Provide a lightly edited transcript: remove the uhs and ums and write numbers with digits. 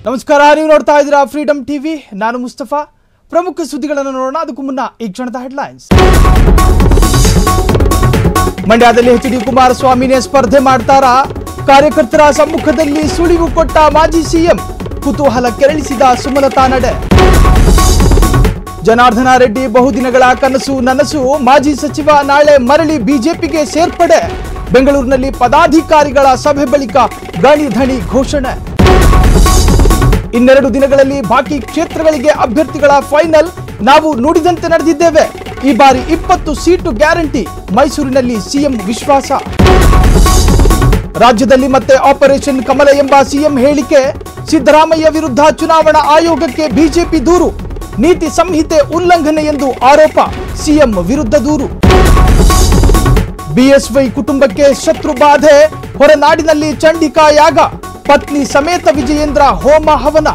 ನಮಸ್ಕಾರ, ನೀವು ನೋಡ್ತಾ ಇದ್ದೀರಾ ಫ್ರೀಡಂ ಟಿವಿ. ನಾನು ಮುಸ್ತಫಾ. ಪ್ರಮುಖ ಸುದ್ದಿಗಳನ್ನು ನೋಡೋಣ. ಅದಕ್ಕೂ ಮುನ್ನ ಈ ಕ್ಷಣದ ಹೆಡ್ಲೈನ್ಸ್. ಮಂಡ್ಯದಲ್ಲಿ ಎಚ್.ಡಿ. ಕುಮಾರಸ್ವಾಮಿನೇ ಸ್ಪರ್ಧೆ ಮಾಡ್ತಾರಾ? ಕಾರ್ಯಕರ್ತರ ಸಮ್ಮುಖದಲ್ಲಿ ಸುಳಿವು ಕೊಟ್ಟ ಮಾಜಿ ಸಿಎಂ. ಕುತೂಹಲ ಕೆರಳಿಸಿದ ಸುಮಲತಾ ನಡೆ. ಜನಾರ್ದನ ರೆಡ್ಡಿ ಬಹುದಿನಗಳ ಕನಸು ನನಸು. ಮಾಜಿ ಸಚಿವ ನಾಳೆ ಮರಳಿ ಬಿಜೆಪಿಗೆ ಸೇರ್ಪಡೆ. ಬೆಂಗಳೂರಿನಲ್ಲಿ ಪದಾಧಿಕಾರಿಗಳ ಸಭೆ ಬಳಿಕ ಗಣಿ ಧಣಿ ಘೋಷಣೆ. ಇನ್ನೆರಡು ದಿನಗಳಲ್ಲಿ ಬಾಕಿ ಕ್ಷೇತ್ರಗಳಿಗೆ ಅಭ್ಯರ್ಥಿಗಳ ಫೈನಲ್. ನಾವು ನುಡಿದಂತೆ ನಡೆದಿದ್ದೇವೆ. ಈ ಬಾರಿ 20 ಸೀಟು ಗ್ಯಾರಂಟಿ. ಮೈಸೂರಿನಲ್ಲಿ ಸಿಎಂ ವಿಶ್ವಾಸ. ರಾಜ್ಯದಲ್ಲಿ ಮತ್ತೆ ಆಪರೇಷನ್ ಕಮಲ ಎಂಬ ಸಿಎಂ ಹೇಳಿಕೆ. ಸಿದ್ದರಾಮಯ್ಯ ವಿರುದ್ಧ ಚುನಾವಣಾ ಆಯೋಗಕ್ಕೆ ಬಿಜೆಪಿ ದೂರು. ನೀತಿ ಸಂಹಿತೆ ಉಲ್ಲಂಘನೆ ಎಂದು ಆರೋಪ. ಸಿಎಂ ವಿರುದ್ಧ ದೂರು. ಬಿಎಸ್ವೈ ಕುಟುಂಬಕ್ಕೆ ಶತ್ರು ಬಾಧೆ. ಹೊರನಾಡಿನಲ್ಲಿ ಚಂಡಿಕಾ ಯಾಗ. ಪತ್ನಿ ಸಮೇತ ವಿಜಯೇಂದ್ರ ಹೋಮ ಹವನ.